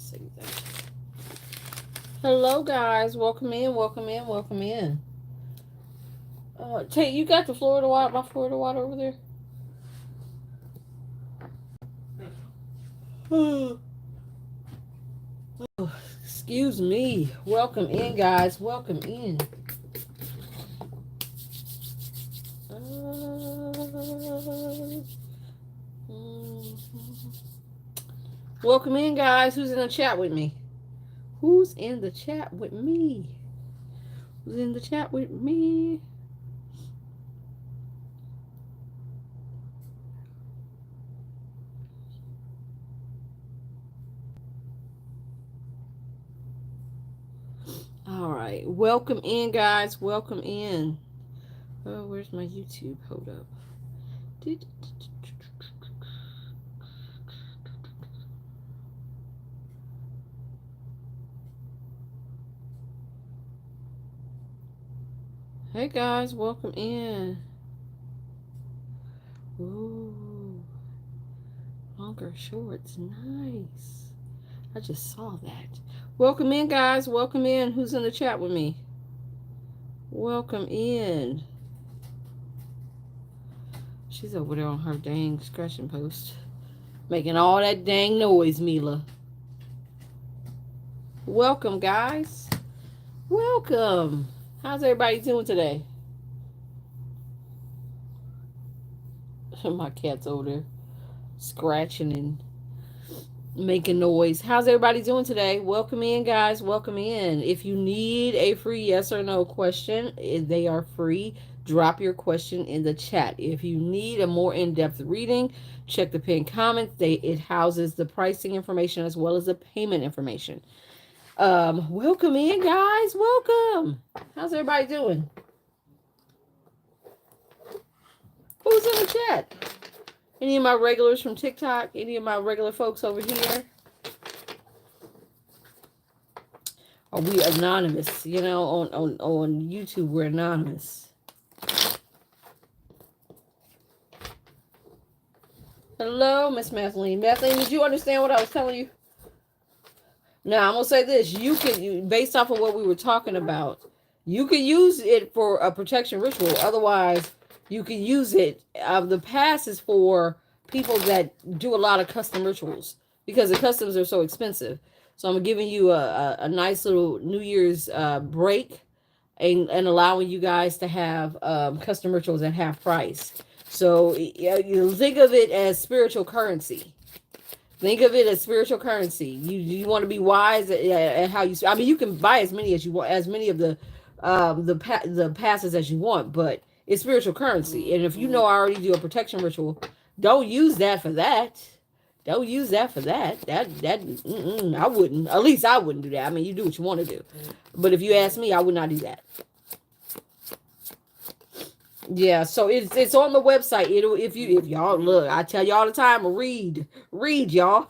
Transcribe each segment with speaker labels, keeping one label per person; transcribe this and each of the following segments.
Speaker 1: save that. Hello, guys. Welcome in. Welcome in. Welcome in. Tate, you got the Florida water, my Florida water over there? Excuse me. Welcome in, guys. Welcome in. Welcome in, guys. Who's in the chat with me? Who's in the chat with me? Who's in the chat with me? All right. Welcome in, guys. Welcome in. Oh, where's my YouTube? Hold up. Hey, guys. Welcome in. Ooh. Longer shorts. Nice. I just saw that. Welcome in, guys. Welcome in. Who's in the chat with me? Welcome in. She's over there on her dang scratching post. Making all that dang noise, Mila. Welcome, guys. Welcome. How's everybody doing today? My cat's over there scratching and making noise. How's everybody doing today? Welcome in, guys. Welcome in. If you need a free yes or no question, they are free. Drop your question in the chat. If you need a more in-depth reading, check the pinned comments. It houses the pricing information as well as the payment information. Welcome in, guys. Welcome. How's everybody doing? Who's in the chat? Any of my regulars from TikTok? Any of my regular folks over here? Are we anonymous? You know, on YouTube, we're anonymous. Hello, Miss Mathlene. Mathlene, did you understand what I was telling you? Now, I'm going to say this. You can, based off of what we were talking about, you can use it for a protection ritual. Otherwise, you can use it. The pass is for people that do a lot of custom rituals because the customs are so expensive. So I'm giving you a nice little New Year's break and allowing you guys to have custom rituals at half price. So you think of it as spiritual currency. Think of it as spiritual currency. You want to be wise at how you. I mean, you can buy as many as you want, as many of the passes as you want, but it's spiritual currency. And if you know I already do a protection ritual, don't use that for that. Don't use that for that. I wouldn't. At least I wouldn't do that. I mean, you do what you want to do, but if you ask me, I would not do that. Yeah, so it's on the website. If y'all look, I tell you all the time, read y'all.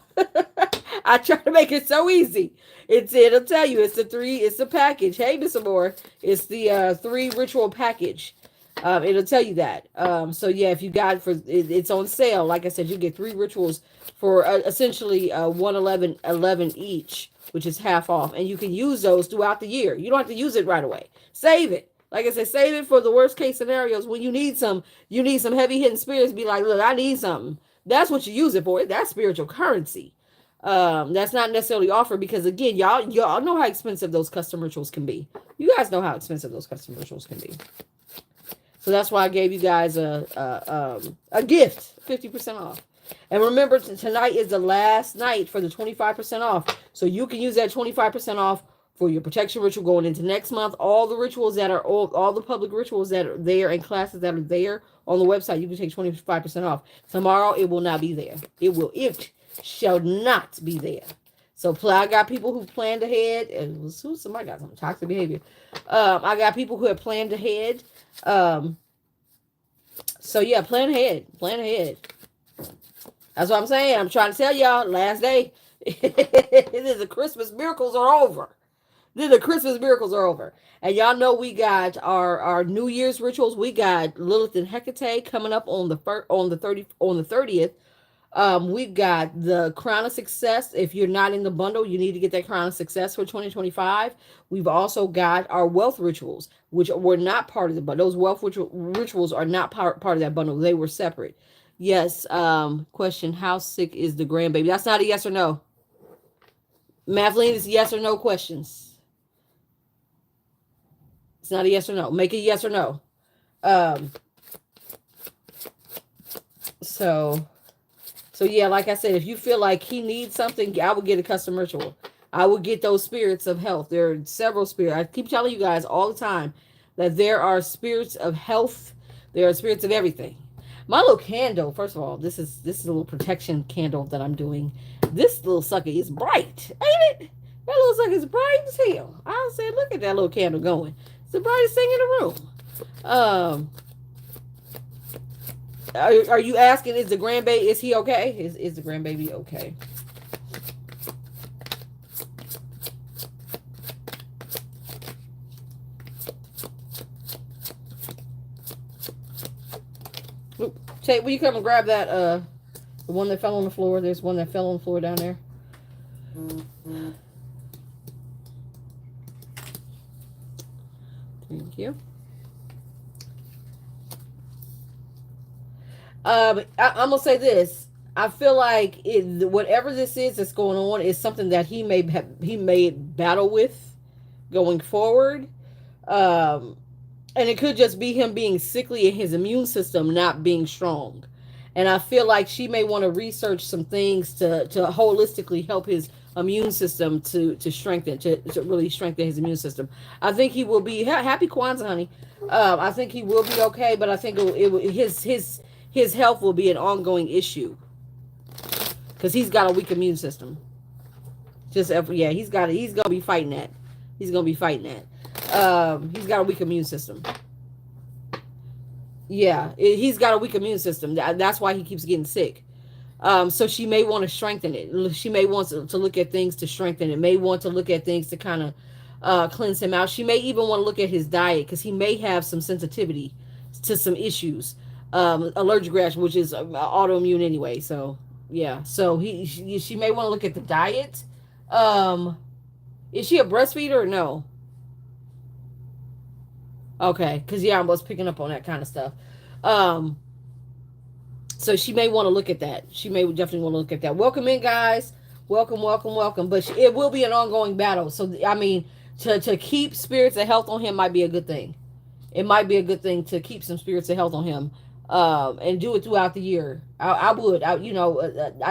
Speaker 1: I try to make it so easy. It'll tell you it's the package. Hey, Miss Amore, it's the 3 ritual package. It'll tell you that. So yeah, if you got it's on sale. Like I said, you get 3 rituals for essentially 111 each, which is half off, and you can use those throughout the year. You don't have to use it right away. Save it. Like I said, save it for the worst case scenarios when you need some heavy hitting spirits. Be like, look, I need something. That's what you use it for. That's spiritual currency. That's not necessarily offered because again, y'all know how expensive those custom rituals can be. You guys know how expensive those custom rituals can be. So that's why I gave you guys a gift, 50% off. And remember, tonight is the last night for the 25% off. So you can use that 25% off for your protection ritual going into next month. All the rituals that are all the public rituals that are there and classes that are there on the website, you can take 25% off. Tomorrow it will not be there. It shall not be there. So I got people who planned ahead, and somebody got some toxic behavior. I got people who have planned ahead. So yeah, plan ahead. That's what I'm saying. I'm trying to tell y'all, last day. The Christmas miracles are over. The Christmas miracles are over. And y'all know we got our New Year's rituals. We got Lilith and Hecate coming up on the 30th We've got the Crown of Success. If you're not in the bundle, you need to get that Crown of Success for 2025. We've also got our wealth rituals, which were not part of the bundle. Those rituals are not part of that bundle. They were separate. Yes. Question: how sick is the grandbaby? That's not a yes or no. Mathleen, is yes or no questions. It's not a yes or no. Make it yes or no. Um, so So yeah, like I said, if you feel like he needs something, I would get a custom ritual. I would get those spirits of health. There are several spirits. I keep telling you guys all the time that there are spirits of health. There are spirits of everything. My little candle, first of all, this is a little protection candle that I'm doing. This little sucker is bright, ain't it? That little sucker is bright as hell. I said, look at that little candle going. It's the brightest thing in the room. Um, are you asking, is the grandbaby, is he okay? Is the grandbaby okay? Oop. Tate, will you come and grab that, the one that fell on the floor? There's one that fell on the floor down there. Thank you. I'm gonna say this. I feel like whatever this is that's going on is something that he may battle with going forward. Um, and it could just be him being sickly and his immune system not being strong. And I feel like she may want to research some things to holistically help his immune system to strengthen to really strengthen his immune system. I think he will be happy Kwanzaa, honey. I think he will be okay, but I think his health will be an ongoing issue because he's got a weak immune system. Yeah, he's gonna be fighting that. He's gonna be fighting that. He's got a weak immune system. Yeah, he's got a weak immune system. That's why he keeps getting sick. So she may want to strengthen it. She may want to look at things to strengthen it. May want to look at things to kind of cleanse him out. She may even want to look at his diet because he may have some sensitivity to some issues. Allergic rash, which is autoimmune anyway. So yeah, so she may want to look at the diet. Is she a breastfeeder or no? Okay, because yeah, I was picking up on that kind of stuff. Um, so she may want to look at that. She may definitely want to look at that. Welcome in, guys. Welcome, welcome, welcome. But it will be an ongoing battle. So I mean, to keep spirits of health on him might be a good thing. It might be a good thing to keep some spirits of health on him, and do it throughout the year. I would, I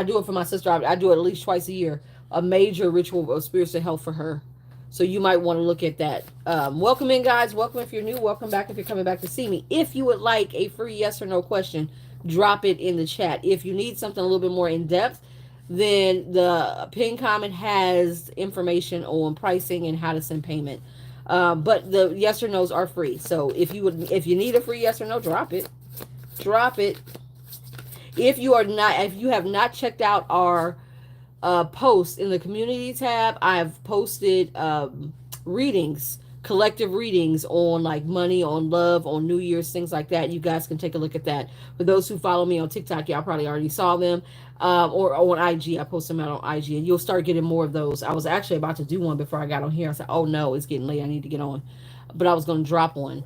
Speaker 1: do it for my sister. I do it at least twice a year. A major ritual of spirits of health for her. So you might want to look at that. Welcome in, guys. Welcome if you're new. Welcome back if you're coming back to see me. If you would like a free yes or no question, drop it in the chat. If you need something a little bit more in depth, then the pin comment has information on pricing and how to send payment. But the yes or no's are free. So if you need a free yes or no, drop it. Drop it. If you have not checked out our post in the community tab, I've posted readings, collective readings on like money, on love, on New Year's, things like that. You guys can take a look at that. For those who follow me on TikTok, y'all probably already saw them, or on IG. I post them out on IG, and you'll start getting more of those. I was actually about to do one before I got on here. I said, "Oh no, it's getting late. I need to get on," but I was going to drop one.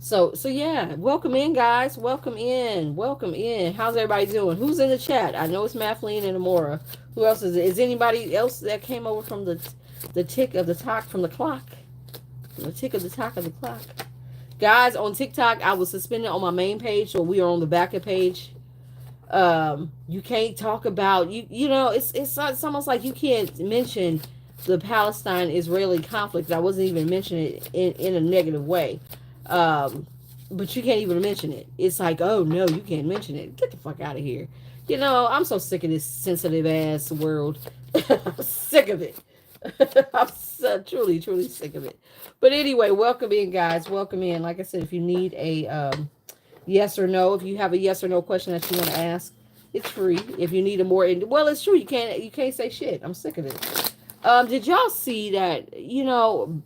Speaker 1: So yeah, welcome in, guys. Welcome in. Welcome in. How's everybody doing? Who's in the chat? I know it's Mathleen and Amora. Who else is it? Is anybody else that came over from the tick of the talk from the clock? From the tick of the talk of the clock. Guys, on TikTok, I was suspended on my main page, so we are on the backup page. You can't talk about it's almost like you can't mention the Palestine-Israeli conflict. I wasn't even mentioning it in a negative way. But you can't even mention it. It's like, oh no, you can't mention it. Get the fuck out of here. I'm so sick of this sensitive ass world. I'm sick of it. I'm so truly, truly sick of it. But anyway, welcome in, guys. Welcome in. Like I said, if you need a yes or no, if you have a yes or no question that you want to ask, it's free. If you need a more, well, it's true. You can't say shit. I'm sick of it. Did y'all see that?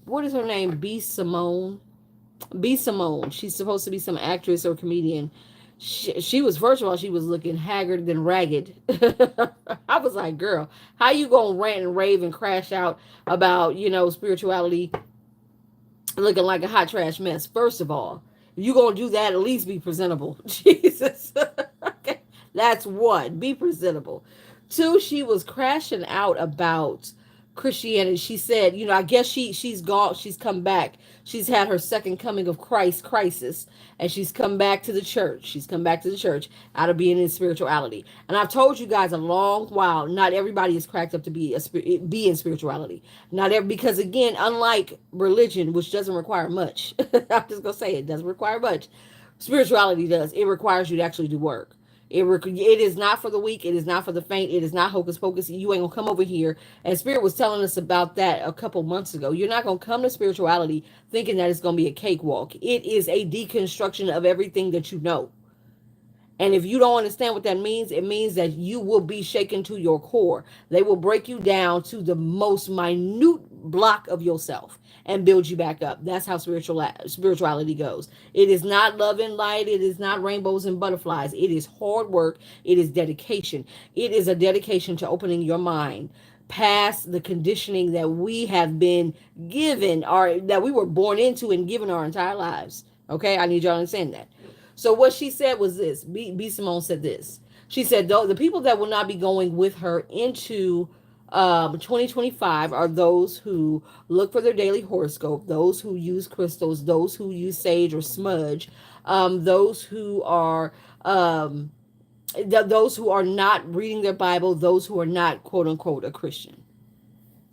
Speaker 1: What is her name? B. Simone. She's supposed to be some actress or comedian. She was, first of all, she was looking haggard than ragged. I was like, girl, how you gonna rant and rave and crash out about, spirituality, looking like a hot trash mess? First of all, if you gonna do that, at least be presentable. Jesus. Okay. That's one. Be presentable. Two, she was crashing out about Christianity. She said, I guess she's gone, she's come back. She's had her second coming of Christ crisis, and she's come back to the church. She's come back to the church out of being in spirituality. And I've told you guys a long while, not everybody is cracked up to be in spirituality. Not every, because again, unlike religion, which doesn't require much, I'm just gonna say it doesn't require much. Spirituality does. It requires you to actually do work. It is not for the weak. It is not for the faint. It is not hocus pocus. You ain't gonna come over here. And Spirit was telling us about that a couple months ago. You're not gonna come to spirituality thinking that it's gonna be a cakewalk. It is a deconstruction of everything that you know. And if you don't understand what that means, it means that you will be shaken to your core. They will break you down to the most minute block of yourself and build you back up. That's how spirituality goes. It is not love and light. It is not rainbows and butterflies. It is hard work. It is dedication. It is a dedication to opening your mind past the conditioning that we have been given, or that we were born into and given our entire lives. Okay, I need y'all to understand that. So what she said was this. B. Simone said this. She said, though, the people that will not be going with her into 2025 are those who look for their daily horoscope, those who use crystals, those who use sage or smudge, those who are those who are not reading their Bible, those who are not quote unquote a Christian.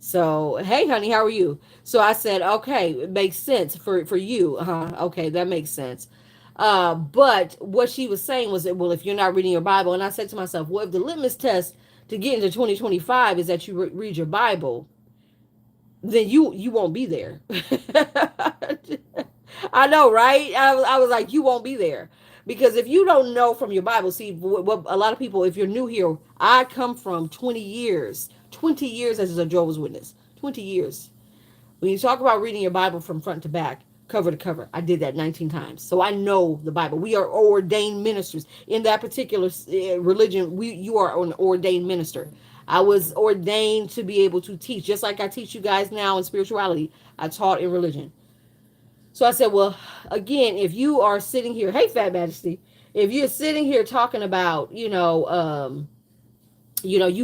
Speaker 1: So, hey, honey, how are you? So I said, okay, it makes sense for you. Okay, that makes sense. But what she was saying was that, well, if you're not reading your Bible, and I said to myself, well, if the litmus test to get into 2025 is that you read your Bible, then you won't be there. I know, right? I was like, you won't be there. Because if you don't know from your Bible, see, what a lot of people, if you're new here, I come from 20 years as a Jehovah's Witness, 20 years. When you talk about reading your Bible from front to back, cover to cover, I did that 19 times. So I know the Bible. We are ordained ministers. In that particular religion, you are an ordained minister. I was ordained to be able to teach, just like I teach you guys now in spirituality. I taught in religion. So I said, well, again, if you are sitting here, hey, Fat Majesty, if you're sitting here talking about, you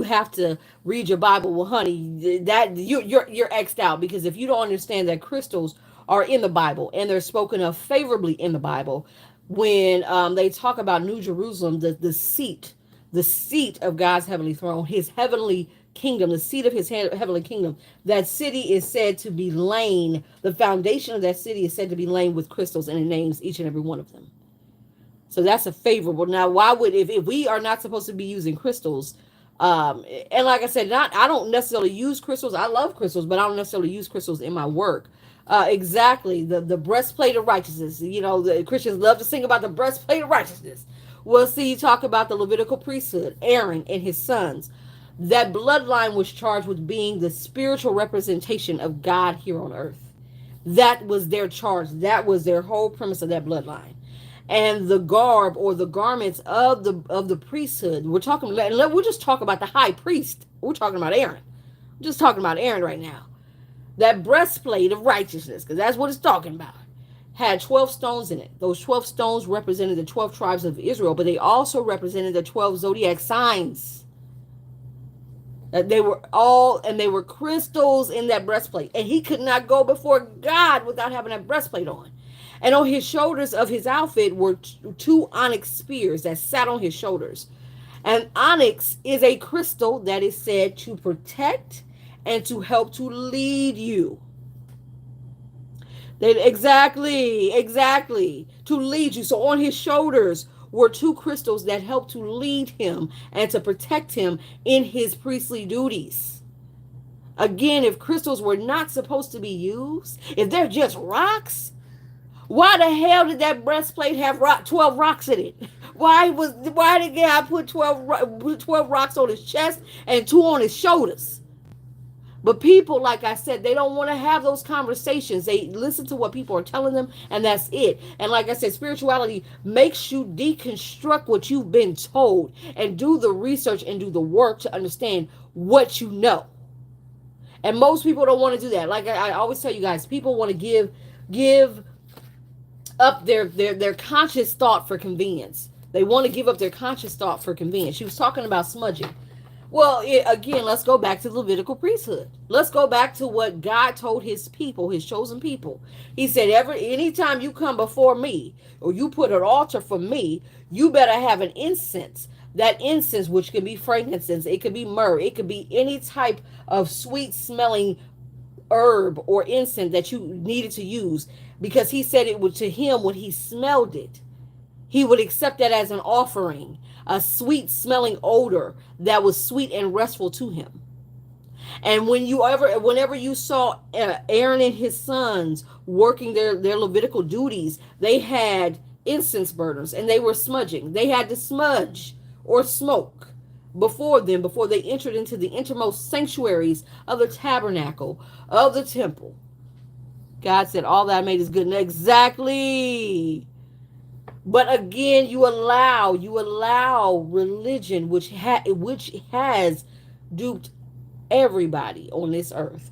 Speaker 1: have to read your Bible. Well, honey, that you're X'd out, because if you don't understand that crystals are in the Bible and they're spoken of favorably in the Bible, when they talk about New Jerusalem, the seat of God's heavenly throne, his heavenly kingdom, the seat of his heavenly kingdom, that city is said to be laid. The foundation of that city is said to be laid with crystals, and it names each and every one of them. So that's a favorable. Now, why would, if we are not supposed to be using crystals, and like I said, I don't necessarily use crystals. I love crystals, but I don't necessarily use crystals in my work. Exactly, the breastplate of righteousness. The Christians love to sing about the breastplate of righteousness. We'll see you talk about the Levitical priesthood, Aaron and his sons. That bloodline was charged with being the spiritual representation of God here on earth. That was their charge. That was their whole premise of that bloodline. And the garb or the garments of the priesthood. We'll just talk about the high priest. We're talking about Aaron. We're just talking about Aaron right now. That breastplate of righteousness, because that's what it's talking about, had 12 stones in it. Those 12 stones represented the 12 tribes of Israel, but they also represented the 12 zodiac signs. They were crystals in that breastplate. And he could not go before God without having that breastplate on. And on his shoulders of his outfit were two onyx spears that sat on his shoulders. And onyx is a crystal that is said to protect and to help to lead you. Exactly. To lead you. So on his shoulders were two crystals that helped to lead him and to protect him in his priestly duties. Again, if crystals were not supposed to be used, if they're just rocks, why the hell did that breastplate have 12 rocks in it? Why did God put 12 rocks on his chest and 2 on his shoulders? But people, like I said, they don't want to have those conversations. They listen to what people are telling them, and that's it. And like I said, spirituality makes you deconstruct what you've been told and do the research and do the work to understand what you know. And most people don't want to do that. Like I always tell you guys, people want to give up their conscious thought for convenience. They want to give up their conscious thought for convenience. She was talking about smudging. Well, again, let's go back to the Levitical priesthood. Let's go back to what God told his people, his chosen people. He said, anytime you come before me or you put an altar for me, you better have an incense. That incense, which can be frankincense, it could be myrrh, it could be any type of sweet smelling herb or incense that you needed to use, because he said it would, to him, when he smelled it, he would accept that as an offering, a sweet smelling odor that was sweet and restful to him. And whenever you saw Aaron and his sons working their Levitical duties, they had incense burners and they were smudging. They had to smudge or smoke before them, before they entered into the innermost sanctuaries of the tabernacle of the temple. God said, all that I made is good. And exactly. But again, you allow religion, which has duped everybody on this earth,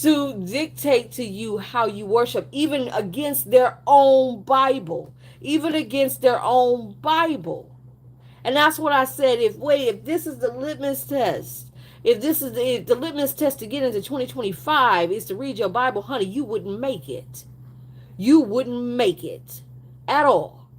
Speaker 1: to dictate to you how you worship, even against their own Bible, even against their own Bible. And that's what I said. If this is the litmus test, if the litmus test to get into 2025 is to read your Bible, honey, you wouldn't make it. You wouldn't make it at all.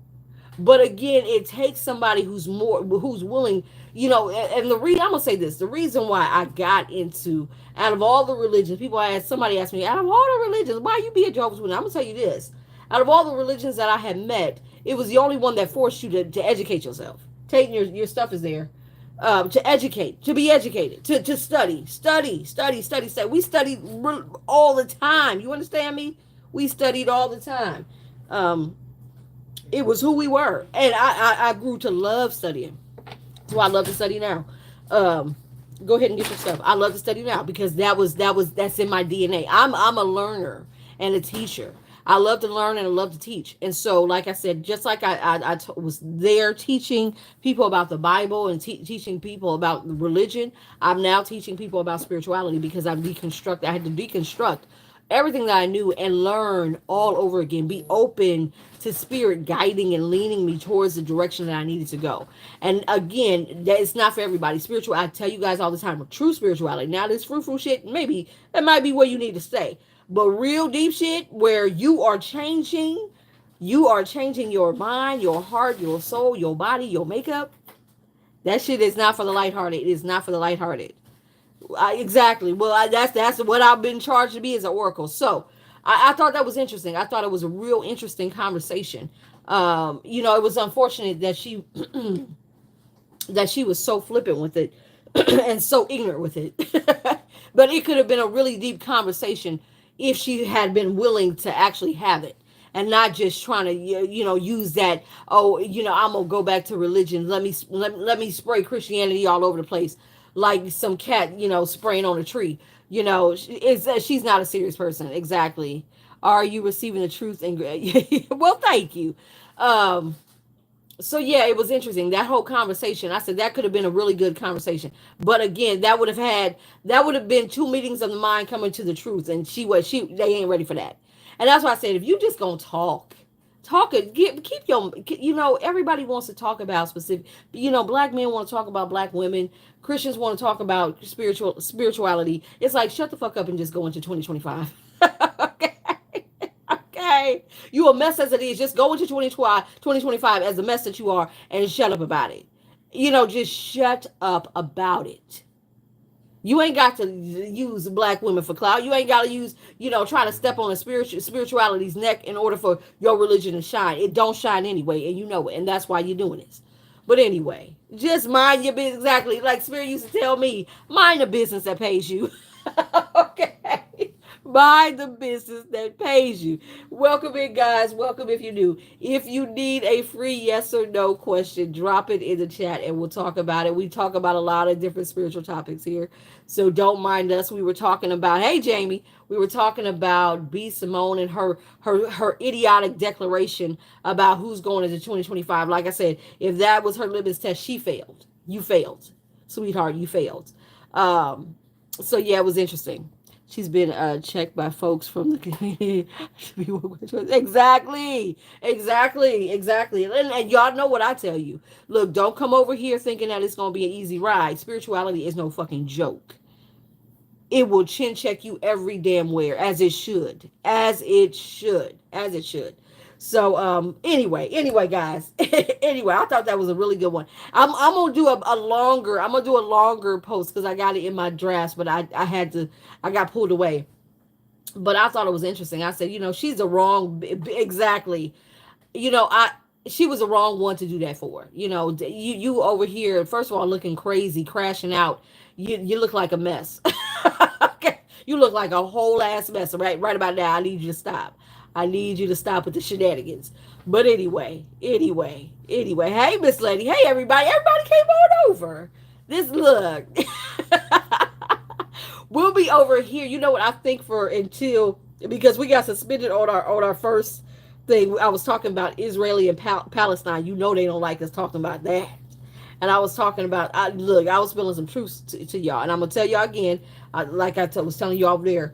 Speaker 1: But again, it takes somebody who's willing, and I'm gonna say this, the reason why I got into, out of all the religions, somebody asked me, out of all the religions, why you be a Jehovah's Witness? I'm gonna tell you this. Out of all the religions that I had met, it was the only one that forced you to educate yourself. Taking your stuff is there. To educate, to be educated, to study. We studied all the time. You understand me? We studied all the time. It was who we were, and I grew to love studying. That's why I love to study now. Go ahead and get your stuff. I love to study now because that's in my DNA. I'm a learner and a teacher. I love to learn and I love to teach. And so, like I said, just like was there teaching people about the Bible and teaching people about religion, I'm now teaching people about spirituality because I had to deconstruct everything that I knew and learn all over again. Be open to spirit guiding and leaning me towards the direction that I needed to go. And again, that it's not for everybody. Spiritual, I tell you guys all the time, true spirituality. Now this frou-frou shit, maybe that might be where you need to stay. But real deep shit, where you are changing your mind, your heart, your soul, your body, your makeup. That shit is not for the lighthearted. It is not for the lighthearted. Exactly. Well, that's what I've been charged to be as an oracle. So I thought that was interesting. I thought it was a real interesting conversation. It was unfortunate that she that she was so flippant with it and so ignorant with it. But it could have been a really deep conversation if she had been willing to actually have it and not just trying to use that, I'm gonna go back to religion, let me spray Christianity all over the place like some cat spraying on a tree. She's not a serious person. Exactly. Are you receiving the truth? And well, thank you. So yeah, it was interesting, that whole conversation. I said that could have been a really good conversation, but again, that would have been two meetings of the mind coming to the truth, and they ain't ready for that. And that's why I said, if you just gonna talk it, keep your, everybody wants to talk about specific, black men want to talk about black women, Christians want to talk about spirituality. It's like, shut the fuck up and just go into 2025. Okay. Okay, you a mess as it is. Just go into 2025 as the mess that you are and shut up about it. Just shut up about it. You ain't got to use black women for clout. You ain't got to use, try to step on a spirituality's neck in order for your religion to shine. It don't shine anyway, and you know it, and that's why you're doing this. But anyway, just mind your business. Exactly. Like Spirit used to tell me, mind the business that pays you. Okay. Mind the business that pays you. Welcome in, guys. Welcome if you're new. If you need a free yes or no question, drop it in the chat and we'll talk about it. We talk about a lot of different spiritual topics here. So don't mind us. We were talking about, hey, Jamie, we were talking about B. Simone and her idiotic declaration about who's going into 2025. Like I said, if that was her litmus test, she failed. You failed. Sweetheart, you failed. Um, so yeah, it was interesting. She's been checked by folks from the community. Exactly, exactly, exactly. And y'all know what I tell you. Look, don't come over here thinking that it's going to be an easy ride. Spirituality is no fucking joke. It will chin check you every damn where, as it should, as it should, as it should. So anyway guys, anyway, I thought that was a really good one. I'm gonna do a longer, I'm gonna do a longer post because I got it in my drafts, but I had to, I got pulled away. But I thought it was interesting. I said, she's the wrong, exactly. I she was the wrong one to do that for. You over here, first of all, looking crazy, crashing out. You look like a mess. Okay, you look like a whole ass mess. Right about now, I need you to stop. I need you to stop with the shenanigans. But anyway. Hey, Miss Lady. Hey, everybody. Everybody came on over. This look. We'll be over here. You know what I think for until because we got suspended on our first thing. I was talking about Israeli and Palestine. You know they don't like us talking about that. And I was talking about look. I was spilling some truth to y'all, and I'm gonna tell y'all again. Like was telling y'all over there,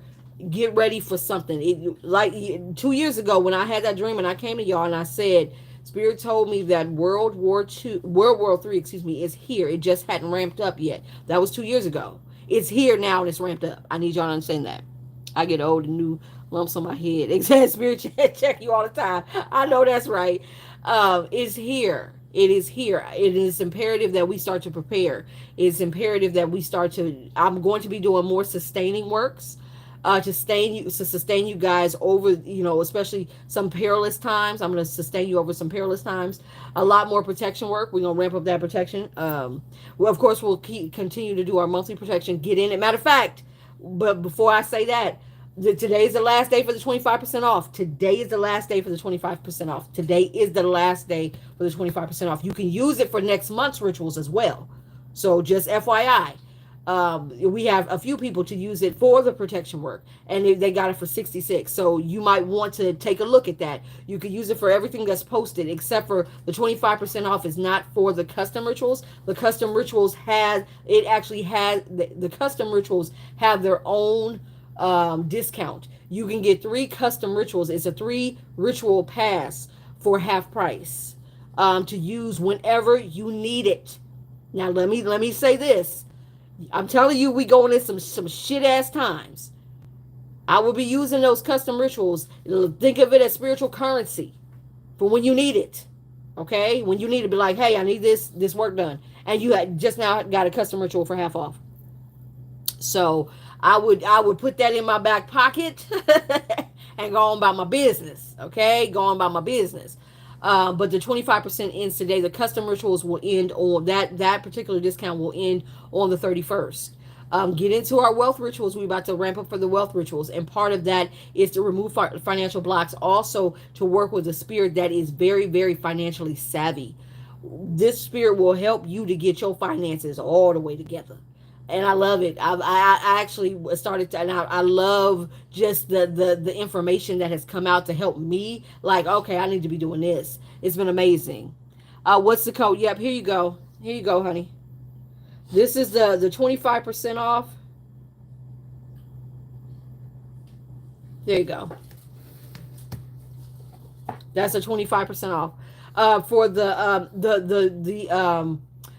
Speaker 1: get ready for something. Like 2 years ago when I had that dream, and I came to y'all and I said, Spirit told me that World War III, excuse me, is here. It just hadn't ramped up yet. That was 2 years ago. It's here now and it's ramped up. I need y'all to understand that. I get old and new lumps on my head. Exact Spirit check you all the time. I know that's right. It's here. It is here. It is imperative that we start to prepare. It's imperative that we start to. I'm going to be doing more sustaining works to sustain you guys over, especially some perilous times. I'm going to sustain you over some perilous times. A lot more protection work. We're going to ramp up that protection. Well, of course, we'll continue to do our monthly protection. Get in it. Matter of fact, but before I say that, today is the last day for the 25% off. Today is the last day for the 25% off. Today is the last day for the 25% off. You can use it for next month's rituals as well. So just FYI. We have a few people to use it for the protection work, and they got it for 66. So you might want to take a look at that. You could use it for everything that's posted, except for the 25% off is not for the custom rituals. The custom rituals the custom rituals have their own discount. You can get 3 custom rituals. It's a 3 ritual pass for half price to use whenever you need it. Now let me say this. I'm telling you, we going in some shit ass times. I will be using those custom rituals. Think of it as spiritual currency for when you need it. Okay, when you need to be like, hey, I need this work done, and you had just now got a custom ritual for half off. So I would put that in my back pocket and go on about my business. Okay, go on about my business. But the 25% ends today. The custom rituals will end on that particular discount will end on the 31st. Get into our wealth rituals. We're about to ramp up for the wealth rituals. And part of that is to remove financial blocks. Also to work with a spirit that is very, very financially savvy. This spirit will help you to get your finances all the way together. And I love it. I actually started to, and I love just the information that has come out to help me. Like, okay, I need to be doing this. It's been amazing. What's the code? Yep, here you go. Here you go, honey. This is the 25% off. There you go. That's a 25% off. For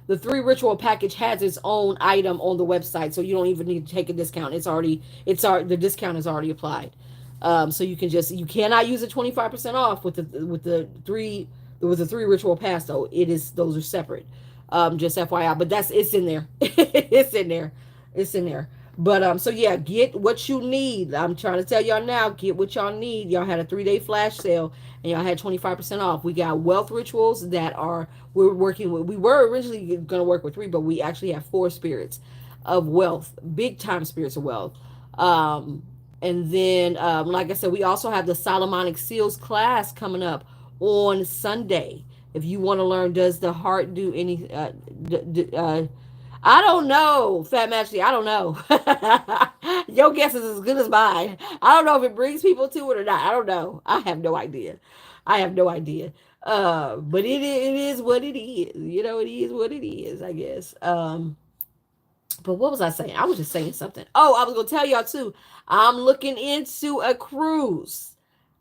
Speaker 1: the 3 ritual package has its own item on the website, so you don't even need to take a discount. The discount is already applied. So you cannot use a 25% off with the 3 ritual pass though. Those are separate. Just FYI, but it's in there. It's in there. But so yeah, get what you need. I'm trying to tell y'all now, get what y'all need. Y'all had a 3-day flash sale and y'all had 25% off. We got wealth rituals that we're working with. We were originally going to work with 3, but we actually have 4 spirits of wealth, big time spirits of wealth. And then, like I said, we also have the Solomonic Seals class coming up on Sunday. If you want to learn, does the heart do any? I don't know, Fat Majesty. I don't know. Your guess is as good as mine. I don't know if it brings people to it or not. I don't know. I have no idea. I have no idea. But it is what it is. You know, it is what it is, I guess. But what was I saying? I was just saying something. Oh, I was gonna tell y'all too. I'm looking into a cruise.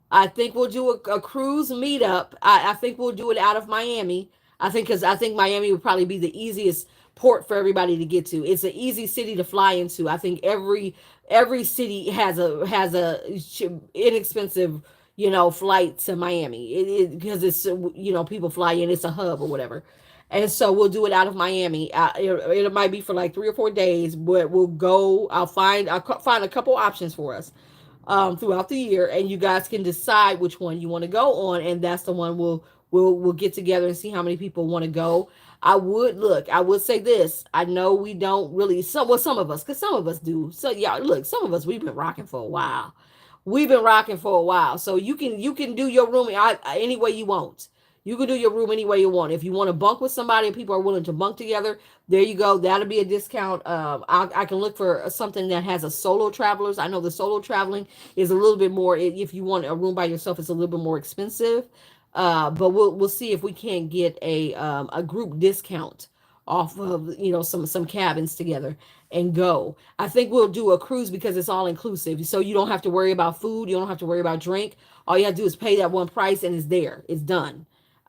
Speaker 1: I think we'll do a cruise meetup. I think we'll do it out of Miami. I think because I think Miami would probably be the easiest port for everybody to get to. It's an easy city to fly into. I think every city has a inexpensive flight to Miami. Because it's people fly in. It's a hub or whatever. And so we'll do it out of Miami. It might be for like 3 or 4 days, but we'll go. I'll find a couple options for us throughout the year, and you guys can decide which one you want to go on, and that's the one we'll get together and see how many people want to go. I would say this. I know we don't really some of us, because some of us do. So yeah, look, some of us we've been rocking for a while. We've been rocking for a while, so you can do your room any way you want. You can do your room any way you want. If you want to bunk with somebody and people are willing to bunk together, there you go. That'll be a discount. I can look for something that has a solo travelers. I know the solo traveling is a little bit more. If you want a room by yourself, it's a little bit more expensive. But we'll see if we can't get a group discount off of some cabins together and go. I think we'll do a cruise because it's all inclusive, so you don't have to worry about food. You don't have to worry about drink. All you have to do is pay that one price and it's there. It's done.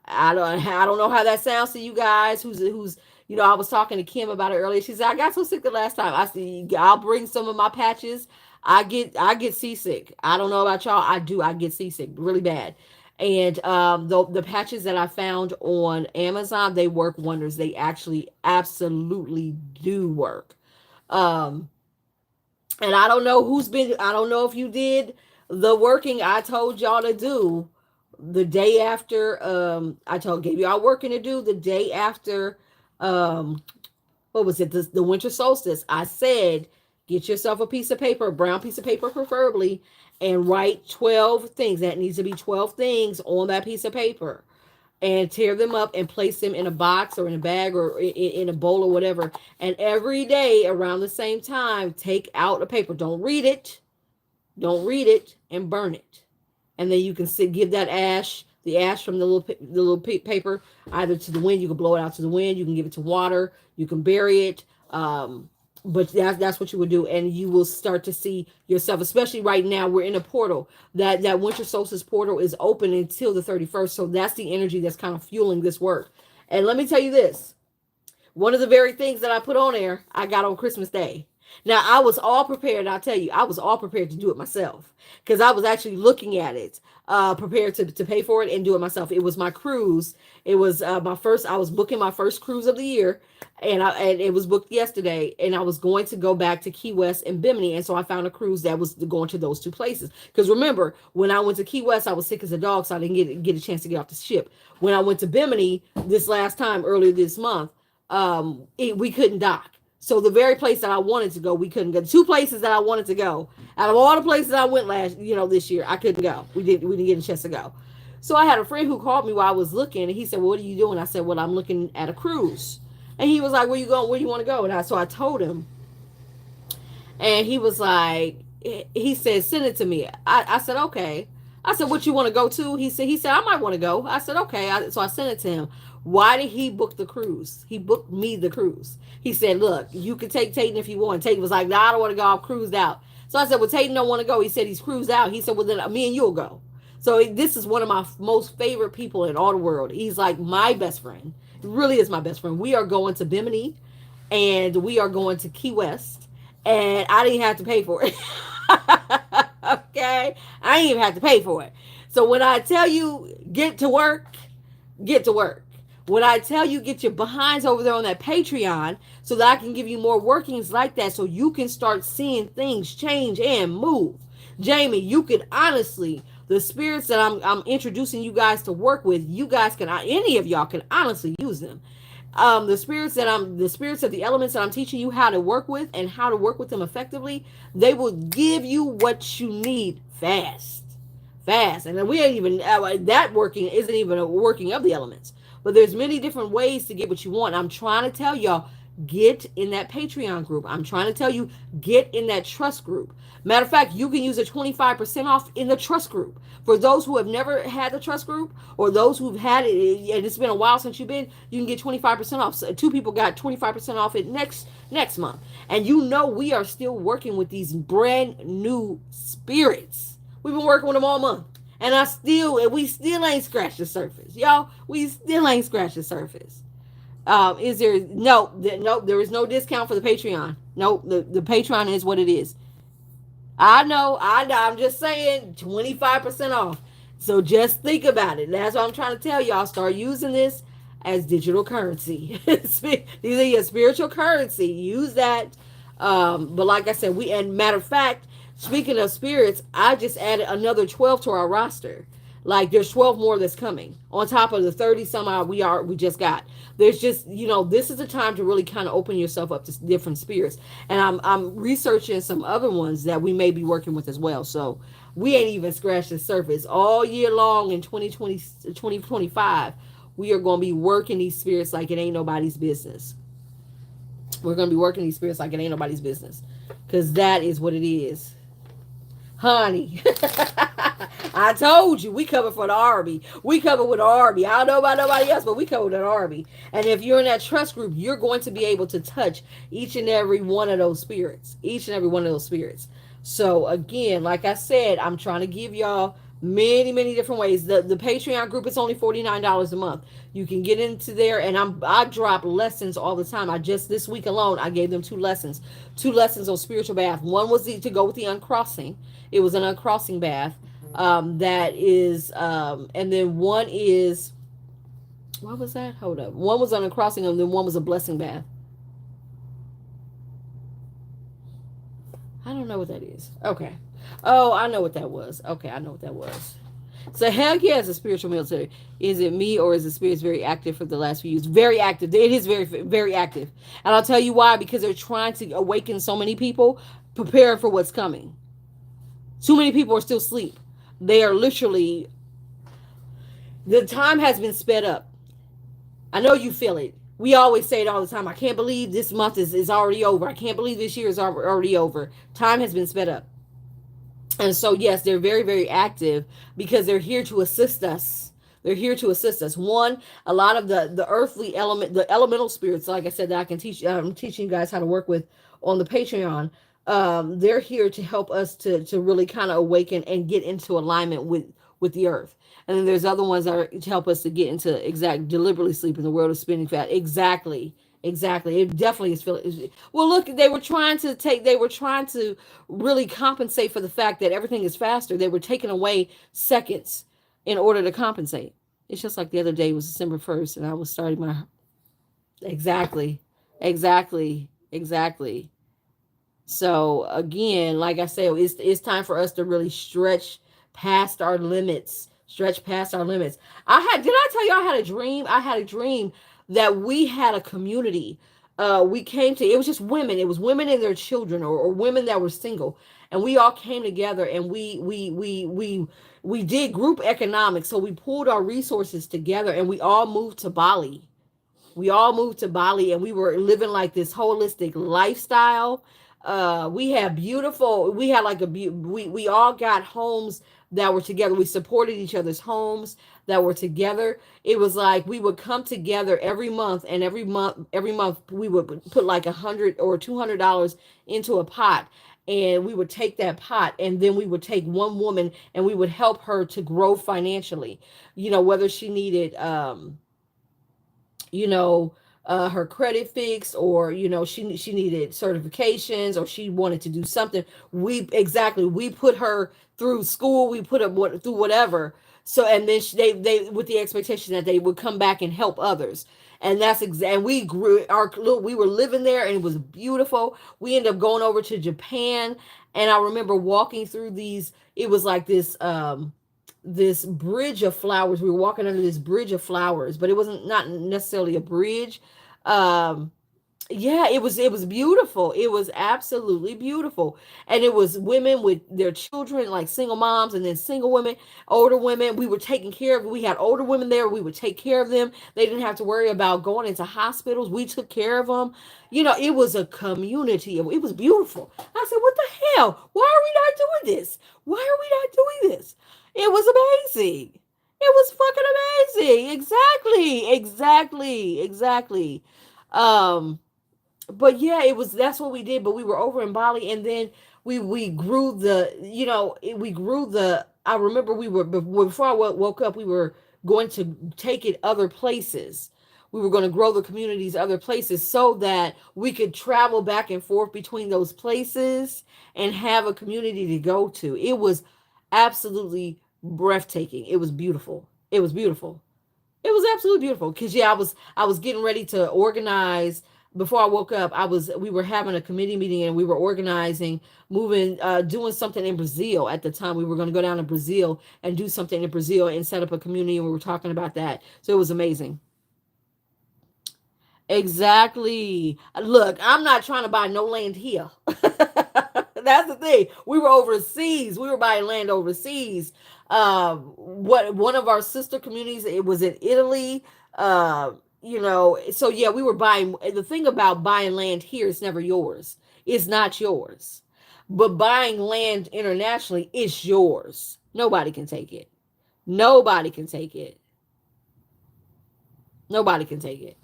Speaker 1: I don't know how that sounds to you guys. I was talking to Kim about it earlier. She said I got so sick the last time. I said I'll bring some of my patches. I get seasick. I don't know about y'all. I do. I get seasick really bad. And the patches that I found on Amazon, they work wonders. They actually absolutely do work. Um, and I don't know if you did the working I told y'all to do the day after. Gave y'all working to do the day after. Um, what was it? The winter solstice. I said, get yourself a piece of paper, a brown piece of paper preferably, and write 12 things. That needs to be 12 things on that piece of paper, and tear them up and place them in a box or in a bag or in a bowl or whatever. And every day around the same time, take out a paper. Don't read it, and burn it. And then you can give that the ash from the little paper, either to the wind. You can blow it out to the wind. You can give it to water. You can bury it. But that's what you would do, and you will start to see yourself. Especially right now, we're in a portal. That winter solstice portal is open until the 31st. So that's the energy that's kind of fueling this work. And let me tell you this: one of the very things that I put on there, I got on Christmas Day. Now, I was all prepared. I'll tell you, I was all prepared to do it myself because I was actually looking at it, prepared to pay for it and do it myself. It was my cruise. It was my first. I was booking my first cruise of the year, and it was booked yesterday. And I was going to go back to Key West and Bimini, and so I found a cruise that was going to those two places. Because remember, when I went to Key West, I was sick as a dog, so I didn't get a chance to get off the ship. When I went to Bimini this last time earlier this month, we couldn't dock. So the very place that I wanted to go, we couldn't go. The two places that I wanted to go, out of all the places I went this year, I couldn't go. We didn't get a chance to go. So I had a friend who called me while I was looking, and he said, "Well, what are you doing?" I said, "Well, I'm looking at a cruise." And he was like, "Where you going? Where do you want to go?" So I told him, and he was like, he said, "Send it to me." I said, "Okay." I said, "What you want to go to?" He said, "I might want to go." I said, "Okay." So I sent it to him. Why did he book the cruise? He booked me the cruise. He said, "Look, you can take Tayton if you want." Tayton was like, "No, I don't want to go. I'm cruised out." So I said, "Well, Tayton don't want to go." He said he's cruised out. He said, "Well, then me and you'll go." So this is one of my most favorite people in all the world. He's like my best friend. He really is my best friend. We are going to Bimini, and we are going to Key West, and I didn't have to pay for it. Okay? I didn't even have to pay for it. So when I tell you get to work, get to work. When I tell you get your behinds over there on that Patreon so that I can give you more workings like that so you can start seeing things change and move. Jamie, you can honestly, the spirits that I'm introducing you guys to work with, you guys can, any of y'all can honestly use them. The spirits of the elements that I'm teaching you how to work with and how to work with them effectively, they will give you what you need fast. And we ain't even that working isn't even a working of the elements. But there's many different ways to get what you want. I'm trying to tell y'all, get in that Patreon group. I'm trying to tell you, get in that trust group. Matter of fact, you can use a 25% off in the trust group. For those who have never had the trust group, or those who've had it and it's been a while since you've been, you can get 25% off. So two people got 25% off it next month. And you know we are still working with these brand new spirits. We've been working with them all month. And we still ain't scratched the surface. Y'all, we still ain't scratched the surface. Is there no, there is no discount for the Patreon. No, the Patreon is what it is. I'm just saying 25% off. So just think about it. That's what I'm trying to tell y'all. Start using this as digital currency. These are your spiritual currency. Use that. But like I said, and matter of fact, speaking of spirits, I just added another 12 to our roster. Like there's 12 more that's coming on top of the 30 some odd we just got. There's just, this is a time to really kind of open yourself up to different spirits. And I'm researching some other ones that we may be working with as well. So we ain't even scratched the surface. All year long in 2025, we are going to be working these spirits like it ain't nobody's business. We're going to be working these spirits like it ain't nobody's business. Because that is what it is. Honey, I told you, we cover for the army. We cover with the army. I don't know about nobody else, but we cover with the army. And if you're in that trust group, you're going to be able to touch each and every one of those spirits. Each and every one of those spirits. So again, like I said, I'm trying to give y'all many different ways. The Patreon group is only $49 a month. You can get into there, and I drop lessons all the time. I just this week alone I gave them two lessons on spiritual bath. One was to go with the uncrossing. It was an uncrossing bath. That is and then one is, what was that? Hold up. One was on a crossing, and then one was a blessing bath. I don't know what that is. Okay. Oh, I know what that was. Okay, I know what that was. So heck yeah, it's a spiritual military. Is it me, or is the spirits very active for the last few years? Very active. It is very active. And I'll tell you why. Because they're trying to awaken so many people, preparing for what's coming. Too many people are still asleep. They are literally, the time has been sped up. I know you feel it. We always say it all the time. I can't believe this month is already over. I can't believe this year is already over. Time has been sped up. And so, yes, they're very active because they're here to assist us. They're here to assist us. One, a lot of the earthly element, the elemental spirits, like I said, that I can teach. I'm teaching you guys how to work with on the Patreon. They're here to help us to really kind of awaken and get into alignment with the earth. And then there's other ones that are to help us to get into deliberately sleep in the world of spinning fat. Exactly. It definitely is feeling. Well, look, they were trying to really compensate for the fact that everything is faster. They were taking away seconds in order to compensate. It's just like the other day was December 1st, and I was starting my. Exactly. So again, like I said, it's time for us to really stretch past our limits. Did I tell you I had a dream? I had a dream that we had a community. We came to, it was just women. It was women and their children, or women that were single. And we all came together, and we did group economics. So we pulled our resources together, and we all moved to Bali. And we were living like this holistic lifestyle. We had like we all got homes that were together. We supported each other's homes that were together. It was like we would come together every month, and every month we would put like $100 or $200 into a pot. And we would take that pot, and then we would take one woman, and we would help her to grow financially, whether she needed, her credit fixed, or she needed certifications, or she wanted to do something. We put her through school, we put her through whatever. So, and then they with the expectation that they would come back and help others. And that's and we we were living there, and it was beautiful. We ended up going over to Japan, and I remember walking through these. It was like this bridge of flowers. We were walking under this bridge of flowers, but it wasn't not necessarily a bridge. Um, yeah, it was beautiful. It was absolutely beautiful. And it was women with their children, like single moms, and then single women, older women. We were taking care of, we had older women there. We would take care of them. They didn't have to worry about going into hospitals. We took care of them. It was a community. It was beautiful. I said, what the hell? Why are we not doing this? Why are we not doing this? It was amazing. It was fucking amazing. Exactly. Exactly. Exactly. Um, but yeah, that's what we did. But we were over in Bali, and then we grew we grew the. I remember we were before I woke up, we were going to take it other places. We were going to grow the communities other places so that we could travel back and forth between those places and have a community to go to. It was absolutely breathtaking. It was beautiful. It was beautiful. It was absolutely beautiful because yeah, I was getting ready to organize before I woke up. We were having a committee meeting and we were organizing moving doing something in Brazil at the time. We were going to go down to Brazil and do something in Brazil and set up a community, and we were talking about that. So it was amazing. Exactly. Look, I'm not trying to buy no land here. That's the thing. We were overseas. We were buying land overseas. What one of our sister communities, it was in Italy. So yeah, we were buying. The thing about buying land here, it's never yours. It's not yours. But buying land internationally, it's yours. Nobody can take it. Nobody can take it. Nobody can take it.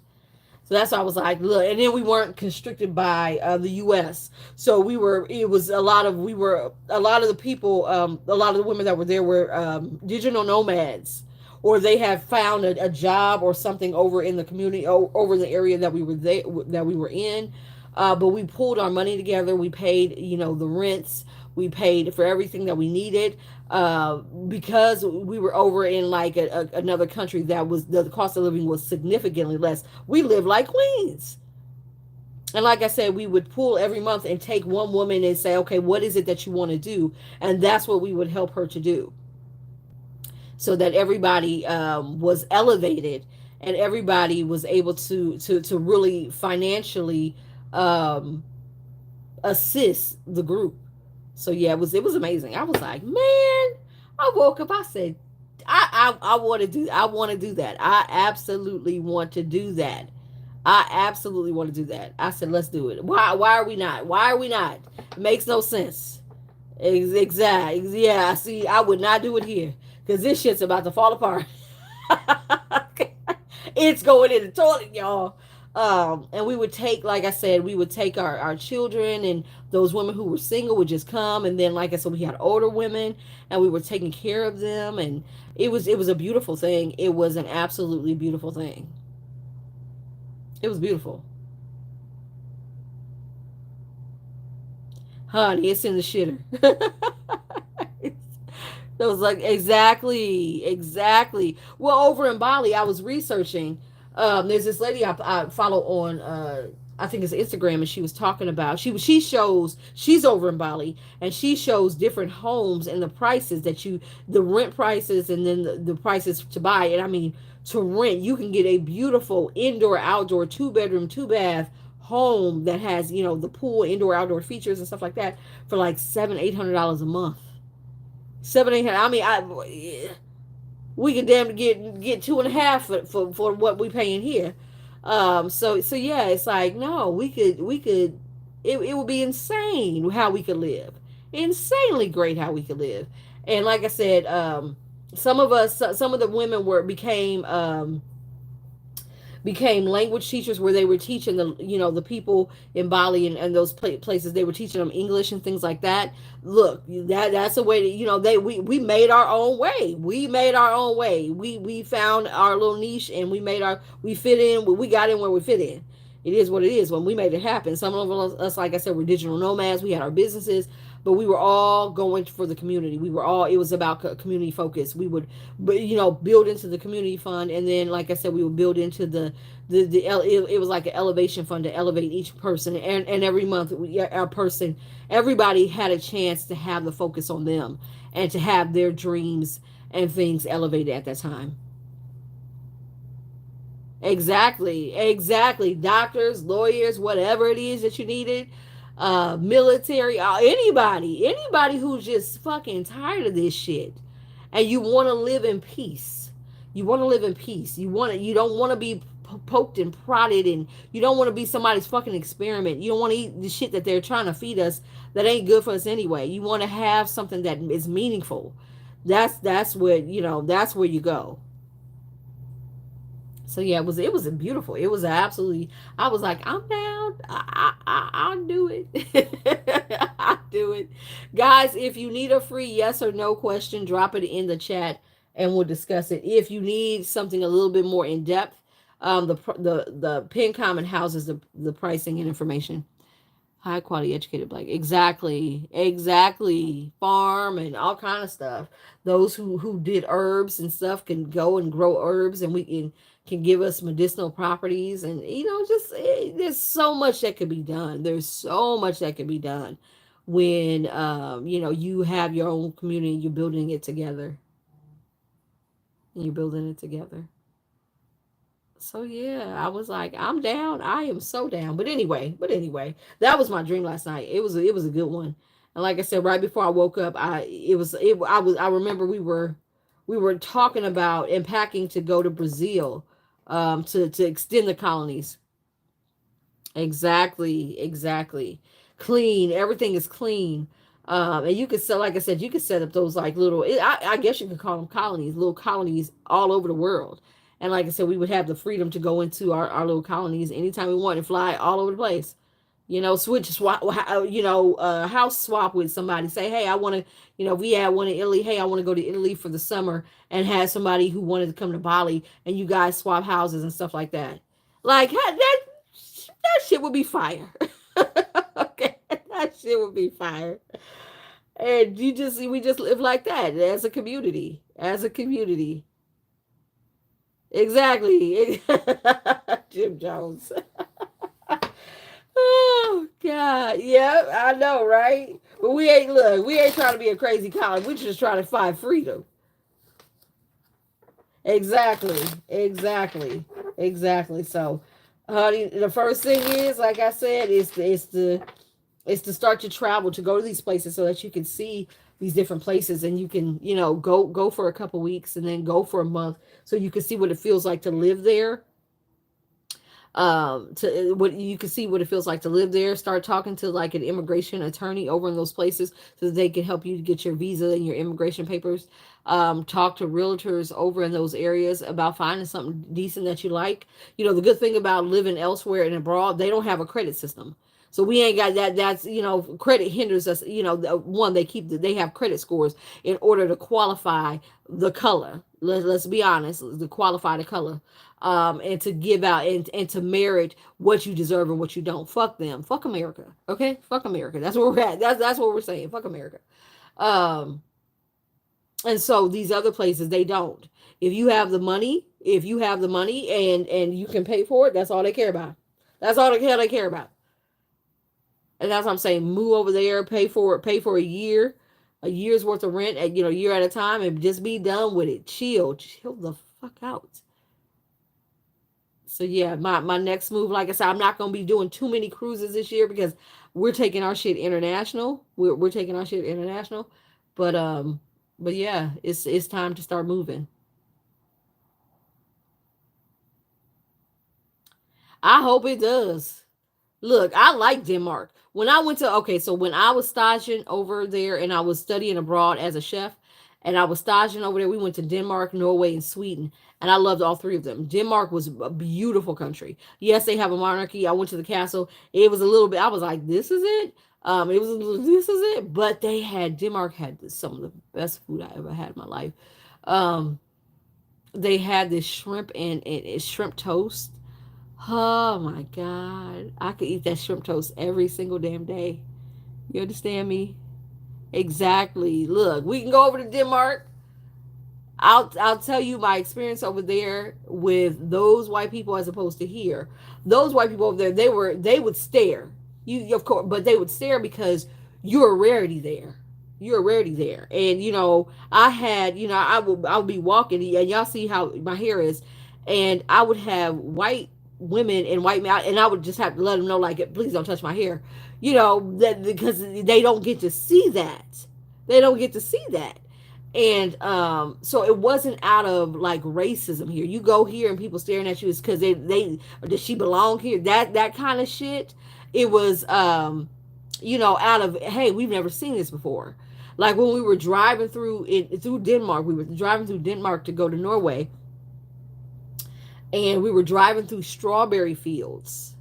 Speaker 1: So that's why I was like, look, and then we weren't constricted by the U.S. So it was a lot of the people, a lot of the women that were there were digital nomads, or they have found a job or something over in the community, over the area that we were in. But we pulled our money together. We paid, the rents. We paid for everything that we needed because we were over in like another country that was the cost of living was significantly less. We lived like queens. And like I said, we would pull every month and take one woman and say, okay, what is it that you want to do? And that's what we would help her to do so that everybody was elevated and everybody was able to really financially um, assist the group. So yeah, it was amazing. I was like, man, I woke up. I said, I want to do that. I absolutely want to do that. I absolutely want to do that. I said, let's do it. Why are we not? Why are we not? It makes no sense. Exactly. Yeah. See, I would not do it here because this shit's about to fall apart. It's going in the toilet, y'all. And we would take, like I said, we would take our children, and those women who were single would just come. And then, like I said, we had older women and we were taking care of them. And it was a beautiful thing. It was an absolutely beautiful thing. It was beautiful. Honey, it's in the shitter. That was like exactly, exactly. Well, over in Bali, I was researching. There's this lady I follow on, I think it's Instagram, and she was talking about she's over in Bali, and she shows different homes and the prices the rent prices, and then the prices to buy. And I mean, to rent, you can get a beautiful indoor outdoor 2 bedroom 2 bath home that has the pool, indoor outdoor features and stuff like that for like $700-800 a month. 700-800. I mean, we can damn get two and a half for what we paying here. So yeah, it's like no, we could it would be insane how we could live, insanely great how we could live. And like I said, some of the women became language teachers, where they were teaching the people in Bali and those places. They were teaching them English and things like that. Look, that's a way to we made our own way. We made our own way. We found our little niche, and we fit in. We got in where we fit in. It is what it is. When we made it happen, some of us, like I said, were digital nomads. We had our businesses, but we were all going for the community. It was about community focus. We would, build into the community fund, and then, like I said, we would build into it was like an elevation fund to elevate each person, and every month our person, everybody had a chance to have the focus on them and to have their dreams and things elevated at that time. Exactly, exactly. Doctors, lawyers, whatever it is that you needed, military, anybody who's just fucking tired of this shit, and you want to live in peace. You want to live in peace. You don't want to be poked and prodded, and you don't want to be somebody's fucking experiment. You don't want to eat the shit that they're trying to feed us that ain't good for us anyway. You want to have something that is meaningful. That's where that's where you go. So yeah, it was a beautiful. It was absolutely. I was like, I'm down. I'll do it. I'll do it, guys. If you need a free yes or no question, drop it in the chat and we'll discuss it. If you need something a little bit more in depth, the pin comment houses the pricing and information. High quality educated black, exactly, farm and all kind of stuff. Those who did herbs and stuff can go and grow herbs, and we can give us medicinal properties, and just there's so much that could be done. There's so much that could be done when you have your own community and you're building it together, and you're building it together. So yeah, I was like, I'm down. I am so down. But anyway, that was my dream last night. It was a good one. And like I said, right before I woke up, I remember we were talking about and packing to go to Brazil, to extend the colonies. Exactly. Clean. Everything is clean. And you could set, like I said, you could set up those like little, I guess you could call them colonies, little colonies all over the world. And like I said, we would have the freedom to go into our little colonies anytime we want and fly all over the place. Switch swap, house swap with somebody. Say, hey, I want to, we had one in Italy. Hey, I want to go to Italy for the summer, and had somebody who wanted to come to Bali, and you guys swap houses and stuff like that. Like that shit would be fire. Okay, that shit would be fire. And we just live like that as a community. As a community. Exactly. Jim Jones. Oh God. Yeah, I know, right? But we ain't trying to be a crazy college. We're just trying to find freedom. Exactly. So, honey, the first thing is, like I said, is to start to travel, to go to these places so that you can see these different places, and you can go for a couple weeks and then go for a month so you can see what it feels like to live there. To what you can see what it feels like to live there. Start talking to like an immigration attorney over in those places so that they can help you to get your visa and your immigration papers. Talk to realtors over in those areas about finding something decent that you like. The good thing about living elsewhere and abroad, they don't have a credit system. So we ain't got that. That's credit hinders us. One, they have credit scores in order to qualify the color. Let's be honest, to qualify the color, and to give out and to merit what you deserve and what you don't. Fuck them. Fuck America. Okay, fuck America. That's where we're at. That's what we're saying. Fuck America. Um, and so these other places, they don't. If you have the money and you can pay for it, that's all they care about. That's all the hell they care about. And that's what I'm saying. Move over there, pay for a year's worth of rent at a year at a time, and just be done with it. Chill the fuck out. So yeah, my next move, like I said, I'm not gonna be doing too many cruises this year because we're taking our shit international. We're taking our shit international, but yeah, it's time to start moving. I hope it does. Look, I like Denmark. When I was staging over there and I was studying abroad as a chef, and I was staging over there, we went to Denmark, Norway, and Sweden, and I loved all three of them. Denmark was a beautiful country. Yes, they have a monarchy. I went to the castle. It was a little bit. I was like, this is it. This is it. But Denmark had some of the best food I ever had in my life. Um, they had this shrimp and shrimp toast. Oh my God. I could eat that shrimp toast every single damn day. You understand me? Exactly. Look, we can go over to Denmark. I'll tell you my experience over there with those white people as opposed to here. Those white people over there, they would stare. You of course, but they would stare because you're a rarity there. You're a rarity there. And I had, I would be walking, and y'all see how my hair is. and I would have white women and white men, and I would just have to let them know, like, please don't touch my hair, that because they don't get to see that. They don't get to see that. And so it wasn't out of like racism here. You go here and people staring at you is because they does she belong here? That kind of shit. It was out of, hey, we've never seen this before. Like when we were driving through Denmark, we were driving through Denmark to go to Norway, and we were driving through strawberry fields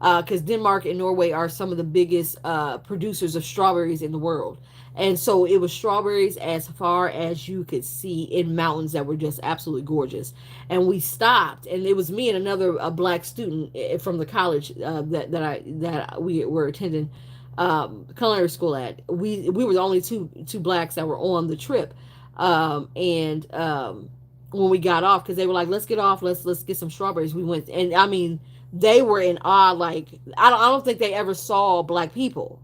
Speaker 1: because Denmark and Norway are some of the biggest producers of strawberries in the world. And so it was strawberries as far as you could see in mountains that were just absolutely gorgeous. And we stopped, and it was me and another black student from the college that we were attending culinary school at. We were the only two blacks that were on the trip, and when we got off, because they were like, let's get off, let's get some strawberries. We went, and I mean, they were in awe. Like I don't think they ever saw black people.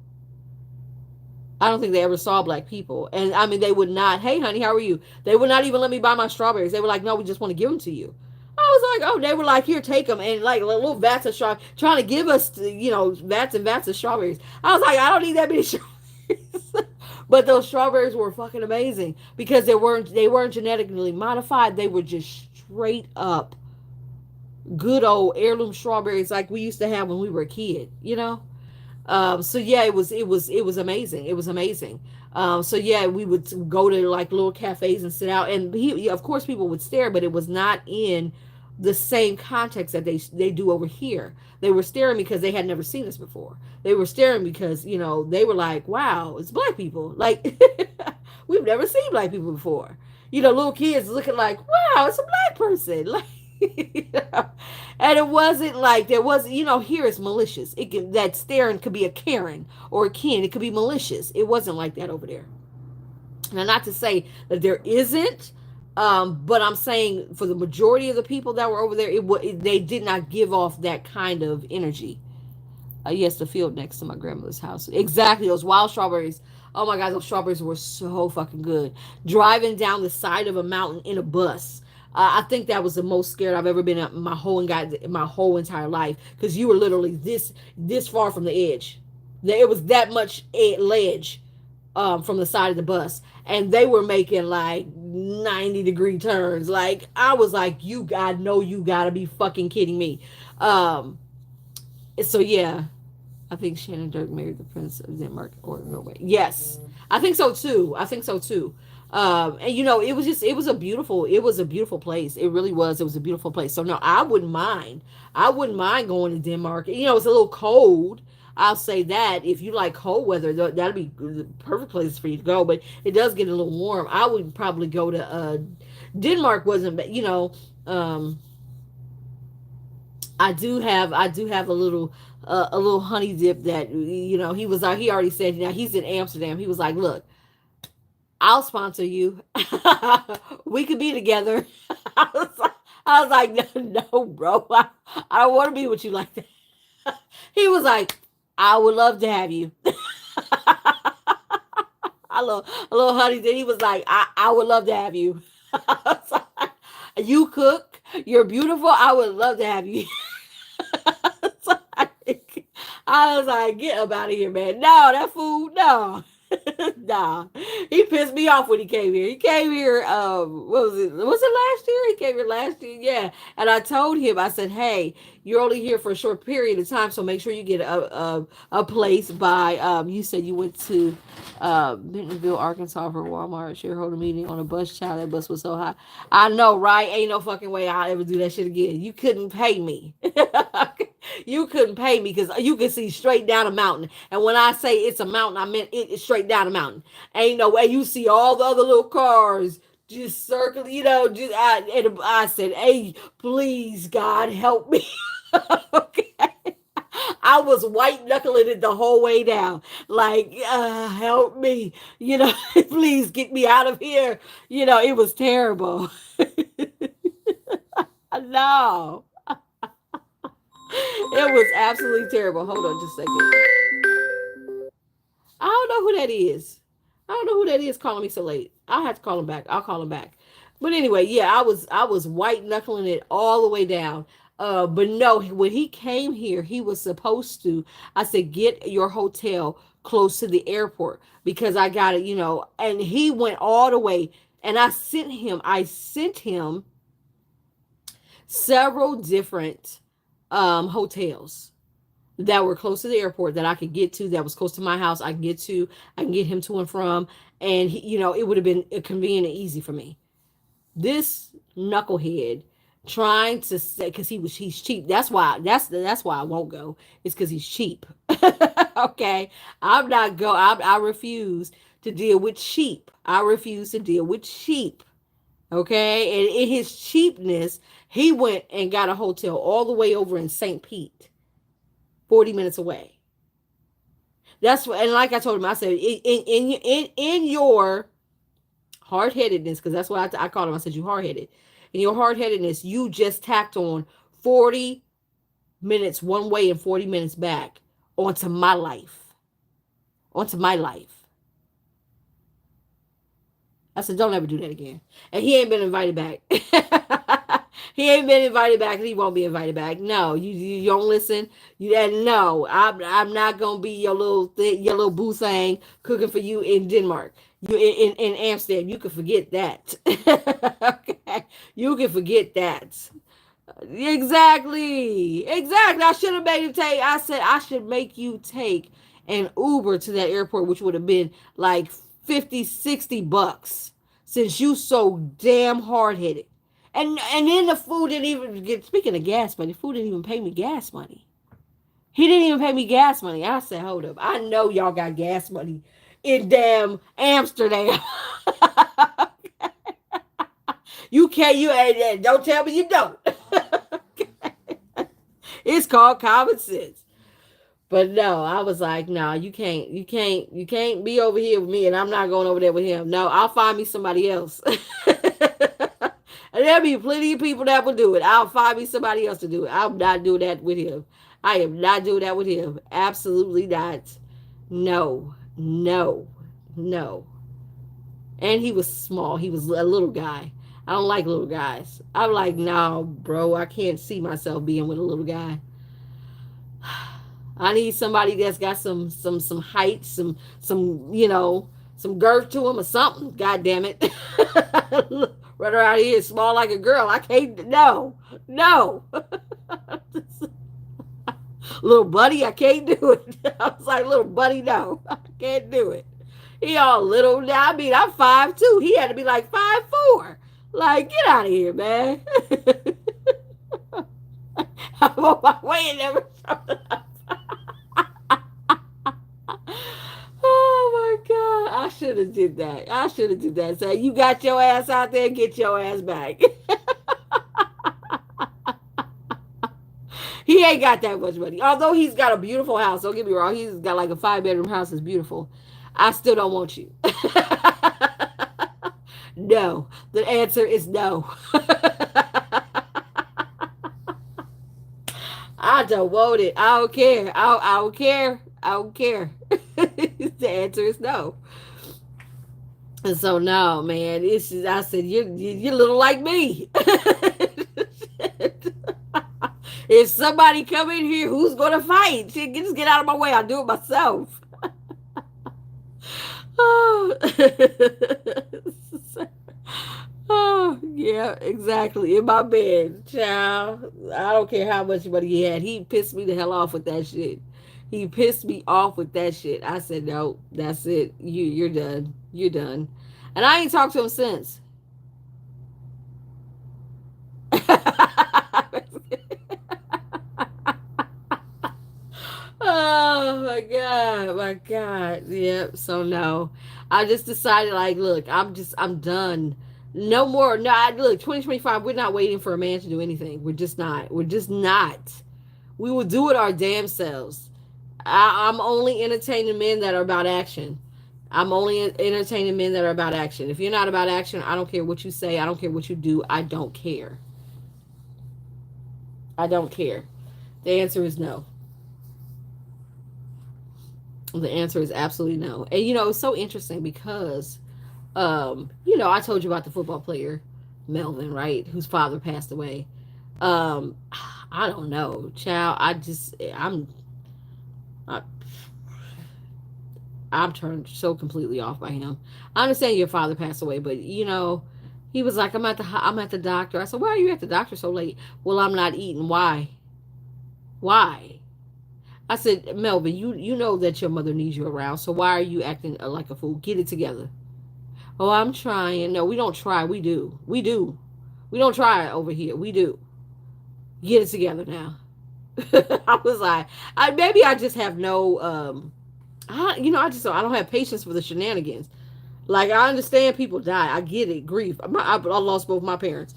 Speaker 1: I don't think they ever saw black people. And I mean, they would not, hey honey, how are you? They would not even let me buy my strawberries. They were like, no, we just want to give them to you. I was like, oh, they were like, here, take them. And like little vats of strawberries, trying to give us, vats and vats of strawberries. I was like, I don't need that many strawberries. But those strawberries were fucking amazing because they weren't genetically modified. They were just straight up good old heirloom strawberries like we used to have when we were a kid, so yeah, it was amazing. It was amazing. So yeah, we would go to like little cafes and sit out, and of course people would stare, but it was not in the same context that they do over here. They were staring because they had never seen us before. They were staring because they were like, wow, it's black people. Like we've never seen black people before. Little kids looking like, wow, it's a black person. Like and it wasn't like there was, here it's malicious. That staring could be a Karen or a Ken. It could be malicious. It wasn't like that over there. Now, not to say that there isn't, but I'm saying for the majority of the people that were over there, they did not give off that kind of energy. Yes, the field next to my grandmother's house. Exactly, those wild strawberries. Oh my God, those strawberries were so fucking good. Driving down the side of a mountain in a bus. I think that was the most scared I've ever been in my whole entire life, because you were literally this far from the edge. It was that much ledge from the side of the bus, and they were making like 90-degree turns. Like I was like, I know you gotta be fucking kidding me. So yeah, I think Shannon Dirk married the Prince of Denmark or Norway. Yes, I think so too. I think so too. And it was a beautiful place. It really was. It was a beautiful place. So no, I wouldn't mind. I wouldn't mind going to Denmark. It's a little cold. I'll say that if you like cold weather, that'd be the perfect place for you to go. But it does get a little warm. I would probably go to Denmark. Wasn't I do have a little honey dip that he already said, he's in Amsterdam. He was like, look, I'll sponsor you. We could be together. I was like, no, bro. I don't want to be with you like that. He was like, I would love to have you. A little honey dip. He was like, I would love to have you. I was like, you cook. You're beautiful. I would love to have you. I was like, get up out of here, man. No, that food, no. Nah. He pissed me off when he came here. He came here, what was it? Was it last year? He came here last year, yeah. And I told him, I said, hey, you're only here for a short period of time, so make sure you get a place by, you said you went to Bentonville, Arkansas for Walmart shareholder meeting on a bus. Child, that bus was so high. I know, right? Ain't no fucking way I'll ever do that shit again. You couldn't pay me. You couldn't pay me because you could see straight down a mountain. And when I say it's a mountain, I meant it's straight down a mountain. Ain't no way you see all the other little cars just circling, and I said, hey, please, God, help me. Okay. I was white knuckling it the whole way down. Like, help me. Please get me out of here. It was terrible. No. It was absolutely terrible. Hold on just a second. I don't know who that is. I don't know who that is calling me so late. I'll have to call him back. I'll call him back. But anyway, yeah, I was white knuckling it all the way down. But no, when he came here, he was supposed to. I said, get your hotel close to the airport because I got it, And he went all the way, and I sent him several different hotels that were close to the airport that I could get to, that was close to my house. I can get him to and from, and it would have been convenient and easy for me. This knucklehead trying to say, because he's cheap. That's why I won't go. It's because he's cheap. Okay, I'm not go. I refuse to deal with cheap. I refuse to deal with cheap. Okay, and in his cheapness, he went and got a hotel all the way over in St. Pete, 40 minutes away. That's what, and like I told him, I said, in your hard headedness, because that's what I called him. I said, you hard headed. In your hard headedness, you just tacked on 40 minutes one way and 40 minutes back onto my life. Onto my life. I said, don't ever do that again. And he ain't been invited back. He ain't been invited back, and he won't be invited back. No, you don't listen. No, I'm not gonna be your little boo thing cooking for you in Denmark. You in Amsterdam. You can forget that. Okay, you can forget that. Exactly. I should have made you take. I said I should make you take an Uber to that airport, which would have been like 50, $60, since you so damn hard headed. And then the food didn't even get. Speaking of gas money, food didn't even pay me gas money. He didn't even pay me gas money. I said, hold up. I know y'all got gas money in damn Amsterdam. You can't. Don't tell me you don't. It's called common sense. But no, I was like, no, you can't be over here with me, and I'm not going over there with him. No, I'll find me somebody else. And there'll be plenty of people that will do it. I'll find me somebody else to do it. I'm not doing that with him. I am not doing that with him. Absolutely not. No, no, no. And he was small. He was a little guy. I don't like little guys. I'm like, no, bro, I can't see myself being with a little guy. I need somebody that's got some height, some girth to him or something. God damn it. Run around here small like a girl. I can't. No, no. Little buddy, I can't do it. I was like, little buddy, no, I can't do it. He all little. I mean, I'm 5'2". He had to be like 5'4". Like, get out of here, man. I'm on my way and never showed up. Oh my God. I should have did that. I should have did that. Say, you got your ass out there, get your ass back. He ain't got that much money. Although he's got a beautiful house. Don't get me wrong. He's got like a 5-bedroom house. It's beautiful. I still don't want you. No. The answer is no. I don't want it. I don't care. I don't care. I don't care. The answer is no. And so no, man. I said you're little like me. If somebody come in here, who's gonna fight? Just get out of my way. I'll do it myself. Oh. Oh, yeah, exactly. In my bed, child. I don't care how much money he had. He pissed me the hell off with that shit. He pissed me off with that shit. I said, no, that's it. You're done. You're done. And I ain't talked to him since. Oh my God, my God. Yep. So no. I just decided, like, look, I'm done. No more. No, look, 2025, we're not waiting for a man to do anything. We're just not. We're just not. We will do it our damn selves. I'm only entertaining men that are about action. I'm only entertaining men that are about action. If you're not about action, I don't care what you say. I don't care what you do. I don't care. I don't care. The answer is no. The answer is absolutely no. And it's so interesting because I told you about the football player Melvin, right? Whose father passed away. Um, I don't know, child. I, I'm turned so completely off by him. I understand your father passed away, but he was like, I'm at the doctor. I said, why are you at the doctor so late? Well, I'm not eating. Why? Why? I said, Melvin, you know that your mother needs you around, so why are you acting like a fool? Get it together. Oh, I'm trying. No, we don't try. We do. We do. We don't try over here. We do. Get it together now. I was like, maybe I just have no I don't have patience for the shenanigans. Like, I understand people die. I get it. Grief. I lost both my parents.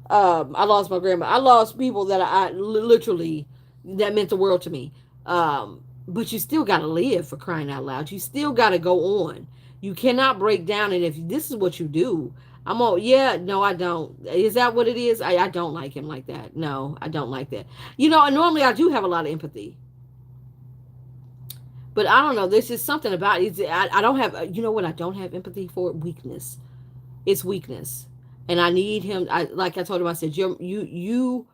Speaker 1: I lost my grandma. I lost people that literally that meant the world to me. But you still got to live, for crying out loud. You still got to go on. You cannot break down. And if this is what you do, I'm all, yeah, no, I don't. Is that what it is? I don't like him like that. No, I don't like that. And normally I do have a lot of empathy. But I don't know. There's just something about it. I don't have, you know what I don't have empathy for? Weakness. It's weakness. And I need him. Like I told him, I said, you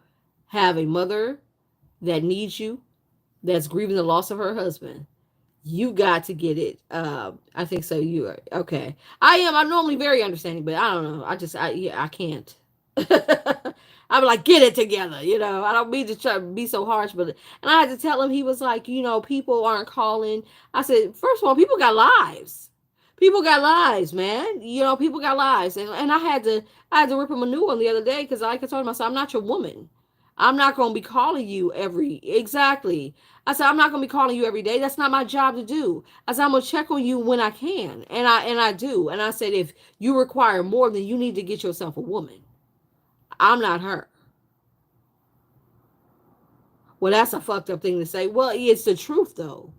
Speaker 1: have a mother that needs you, that's grieving the loss of her husband. You got to get it. I think so. You are okay. I am. I'm normally very understanding, but I don't know. Yeah, I can't. I'm like, get it together. I don't mean to try to be so harsh, but and I had to tell him. He was like, people aren't calling. I said, first of all, people got lives. People got lives, man. People got lives, and I had to rip him a new one the other day because like I told him, I said, I'm not your woman. I'm not going to be calling you exactly. I said, I'm not going to be calling you every day. That's not my job to do. I said, I'm going to check on you when I can. And I do. And I said, if you require more, then you need to get yourself a woman. I'm not her. Well, that's a fucked up thing to say. Well, it's the truth though.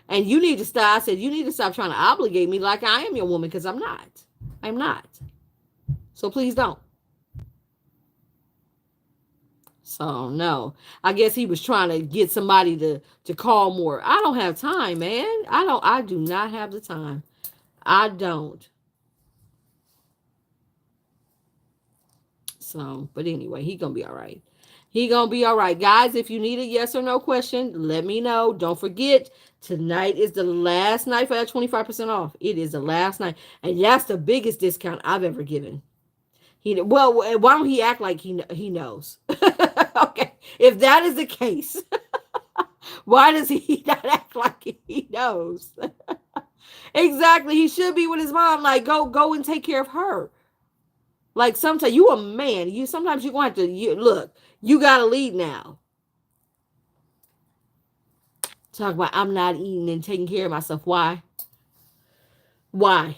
Speaker 1: And you need to stop. I said, you need to stop trying to obligate me like I am your woman, because I'm not. I'm not. So please don't. So no, I guess he was trying to get somebody to call more. I don't have time, man. I do not have the time. I don't. So, but anyway, he gonna be all right. He gonna be all right, guys. If you need a yes or no question, let me know. Don't forget, tonight is the last night for that 25% off. It is the last night, and that's the biggest discount I've ever given. Well, why don't he act like he knows? Okay, if that is the case, why does he not act like he knows? Exactly, he should be with his mom. Like, go and take care of her. Like, sometimes you a man. Sometimes you gonna have to look. You got to lead now. Talk about I'm not eating and taking care of myself. Why? Why?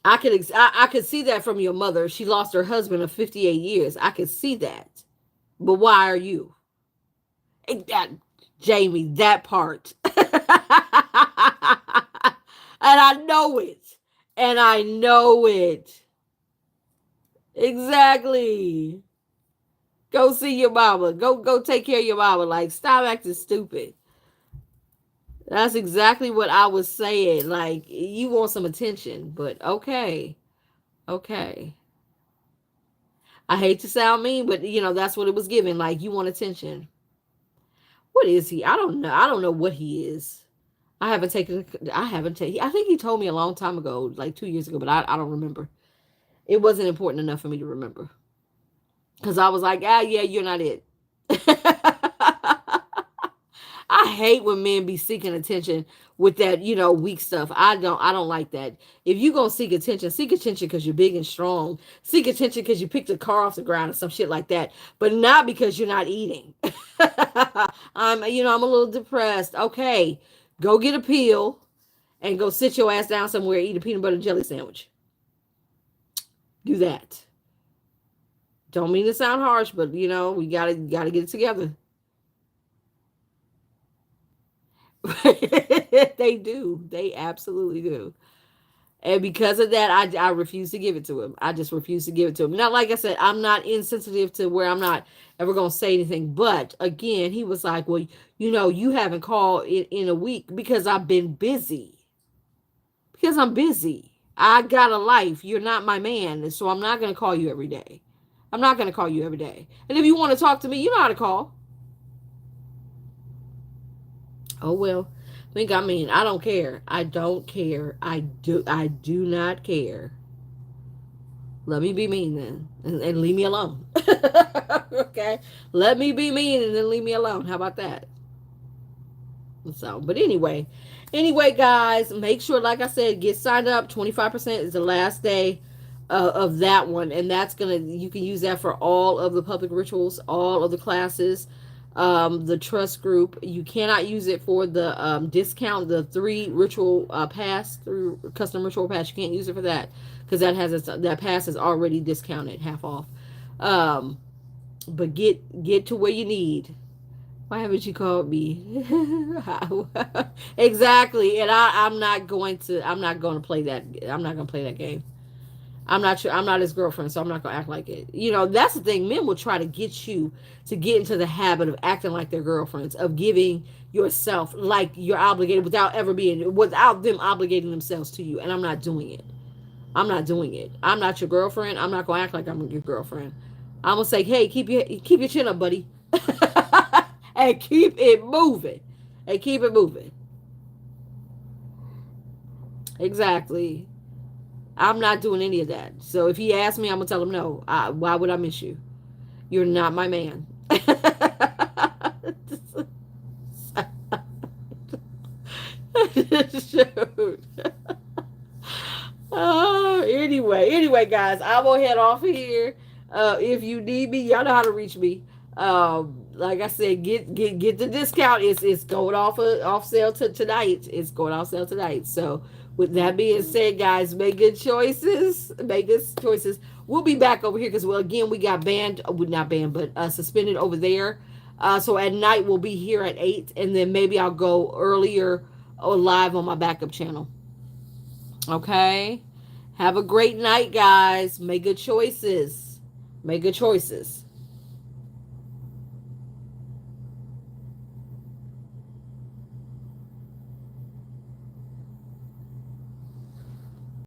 Speaker 1: I could see that from your mother. She lost her husband of 58 years. I could see that. But why are you? That Jamie, that part. And I know it. And I know it. Exactly. Go see your mama. Go take care of your mama. Like, stop acting stupid. That's exactly what I was saying. Like, you want some attention, but okay. Okay. I hate to sound mean, but that's what it was given. Like, you want attention. What is he? I don't know. I don't know what he is. I haven't taken, I think he told me a long time ago, like 2 years ago, but I don't remember. It wasn't important enough for me to remember. Because I was like, yeah, you're not it. I hate when men be seeking attention with that, weak stuff. I don't like that. If you gonna seek attention because you're big and strong. Seek attention because you picked a car off the ground or some shit like that, but not because you're not eating. I'm a little depressed. Okay, go get a pill and go sit your ass down somewhere, eat a peanut butter and jelly sandwich. Do that. Don't mean to sound harsh, but we gotta get it together. They do. They absolutely do. And because of that, I refuse to give it to him. I just refuse to give it to him. Now, like I said, I'm not insensitive to where I'm not ever going to say anything. But again, he was like, well, you haven't called in a week because I've been busy. Because I'm busy. I got a life. You're not my man, so I'm not gonna call you every day. I'm not gonna call you every day. And if you want to talk to me, you know how to call. Oh well. I mean, I don't care. I don't care. I do not care. Let me be mean then, and leave me alone. Okay? Let me be mean and then leave me alone. How about that? So, but anyway, guys, make sure, like I said, get signed up. 25% is the last day of that one, and you can use that for all of the public rituals, all of the classes, the trust group. You cannot use it for the discount, the three ritual pass through custom ritual pass. You can't use it for that because that pass is already discounted, half off. Um, but get to where you need. Why haven't you called me? Exactly. And I'm not going to play that. I'm not going to play that game. I'm not sure. I'm not his girlfriend, so I'm not going to act like it. That's the thing. Men will try to get you to get into the habit of acting like their girlfriends, of giving yourself like you're obligated without them obligating themselves to you. And I'm not doing it. I'm not doing it. I'm not your girlfriend. I'm not going to act like I'm your girlfriend. I'm going to say, "Hey, keep your chin up, buddy." And keep it moving. And keep it moving. Exactly. I'm not doing any of that. So if he asks me, I'm gonna tell him no. Why would I miss you? You're not my man. Shoot. Anyway, guys, I will head off here. If you need me, y'all know how to reach me. Like I said, get the discount. It's going off sale tonight. It's going off sale tonight. So with that being said, guys, make good choices. Make good choices. We'll be back over here because, well, again, we got banned. Not banned, but suspended over there. So at night we'll be here at 8, and then maybe I'll go earlier or live on my backup channel. Okay. Have a great night, guys. Make good choices. Make good choices.